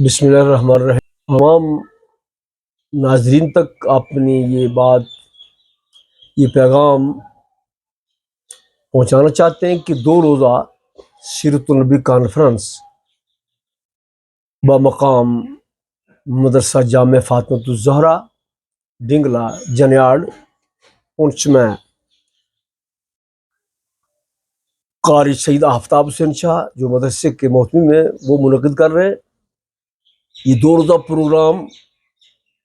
بسم اللہ الرحمن الرحیم۔ تمام ناظرین تک اپنی یہ پیغام پہنچانا چاہتے ہیں کہ 2 روزہ سیرت النبی کانفرنس بمقام مدرسہ جامع فاطمۃ الزہرا ڈنگلا جنیاڑ پونچھ میں قاری سید آفتاب حسین شاہ جو مدرسے کے محتمم ہیں وہ منعقد کر رہے ہیں۔ یہ 2 روزہ پروگرام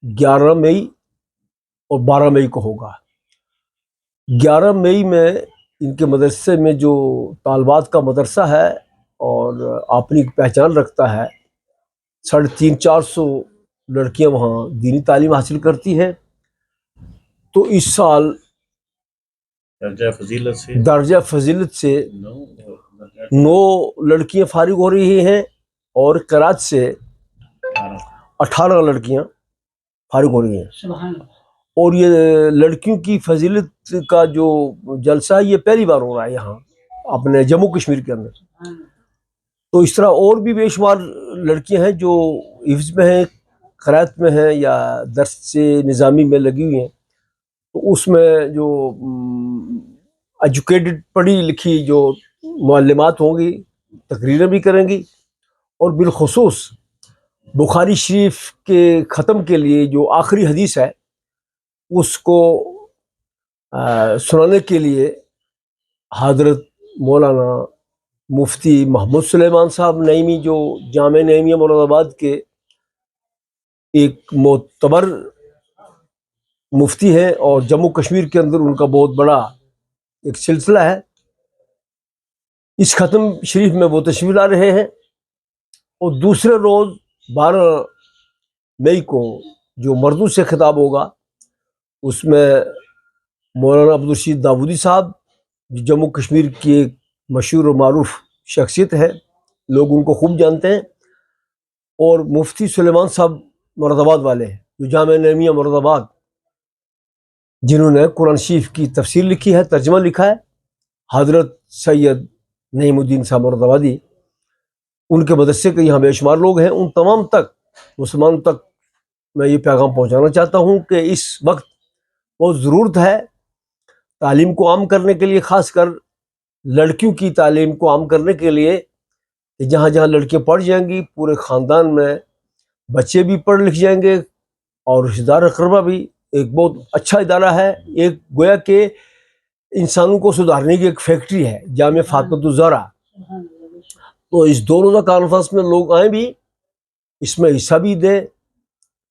11 مئی اور 12 مئی کو ہوگا۔ 11 مئی میں ان کے مدرسے میں جو طالبات کا مدرسہ ہے اور اپنی پہچان رکھتا ہے، 350-400 لڑکیاں وہاں دینی تعلیم حاصل کرتی ہیں۔ تو اس سال درجہ فضیلت سے 9 لڑکیاں فارغ ہو رہی ہیں اور قرات سے 18 لڑکیاں فارغ ہو رہی ہیں۔ اور یہ لڑکیوں کی فضیلت کا جو جلسہ ہے یہ پہلی بار ہو رہا ہے یہاں اپنے جموں کشمیر کے اندر۔ تو اس طرح اور بھی بے شمار لڑکیاں ہیں جو حفظ میں ہیں، قرات میں ہیں یا درس نظامی میں لگی ہوئی ہیں۔ تو اس میں جو ایجوکیٹڈ پڑھی لکھی جو معلمات ہوں گی تقریریں بھی کریں گی، اور بالخصوص بخاری شریف کے ختم کے لیے جو آخری حدیث ہے اس کو سنانے کے لیے حضرت مولانا مفتی محمود سلیمان صاحب نعیمی جو جامع نعیمیہ مراد آباد کے ایک معتبر مفتی ہیں اور جموں کشمیر کے اندر ان کا بہت بڑا ایک سلسلہ ہے، اس ختم شریف میں وہ تشریف لا رہے ہیں۔ اور دوسرے روز 12 مئی کو جو مردوں سے خطاب ہوگا اس میں مولانا عبدالرشید داودی صاحب جو جموں کشمیر کی ایک مشہور و معروف شخصیت ہے، لوگ ان کو خوب جانتے ہیں، اور مفتی سلیمان صاحب مراد آباد والے ہیں جو جامع نعیمیہ مراد آباد جنہوں نے قرآن شریف کی تفسیر لکھی ہے، ترجمہ لکھا ہے، حضرت سید نعیم الدین صاحب مراد آبادی، ان کے مدرسے کے یہاں بے شمار لوگ ہیں۔ ان تمام تک مسلمانوں تک میں یہ پیغام پہنچانا چاہتا ہوں کہ اس وقت بہت ضرورت ہے تعلیم کو عام کرنے کے لیے، خاص کر لڑکیوں کی تعلیم کو عام کرنے کے لیے۔ جہاں جہاں لڑکیاں پڑھ جائیں گی پورے خاندان میں بچے بھی پڑھ لکھ جائیں گے، اور رشتہ دار اقربا بھی۔ ایک بہت اچھا ادارہ ہے، ایک گویا کہ انسانوں کو سدھارنے کی ایک فیکٹری ہے جامع فاطمۃ الزہرا۔ تو اس 2 روزہ کانفرنس میں لوگ آئیں بھی، اس میں حصہ بھی دیں،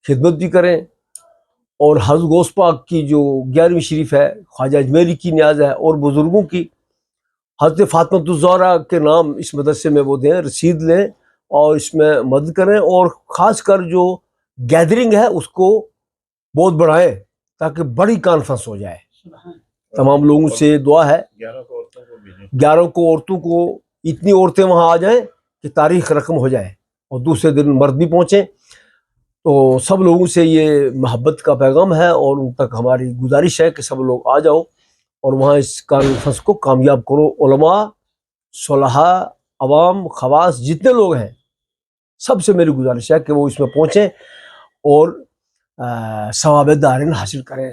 خدمت بھی کریں، اور حضرت غوث پاک کی جو 11ویں شریف ہے، خواجہ اجمیری کی نیاز ہے، اور بزرگوں کی حضرت فاطمۃ الزہرا کے نام اس مدرسے میں وہ دیں، رسید لیں اور اس میں مدد کریں، اور خاص کر جو گیدرنگ ہے اس کو بہت بڑھائیں تاکہ بڑی کانفرنس ہو جائے۔ تمام لوگوں سے دعا ہے 11 کو عورتوں کو، اتنی عورتیں وہاں آ جائیں کہ تاریخ رقم ہو جائے، اور دوسرے دن مرد بھی پہنچیں۔ تو سب لوگوں سے یہ محبت کا پیغام ہے اور ان تک ہماری گزارش ہے کہ سب لوگ آ جاؤ اور وہاں اس کانفرنس کو کامیاب کرو۔ علماء، صلحاء، عوام، خواص جتنے لوگ ہیں سب سے میری گزارش ہے کہ وہ اس میں پہنچیں اور ثواب دارین حاصل کریں۔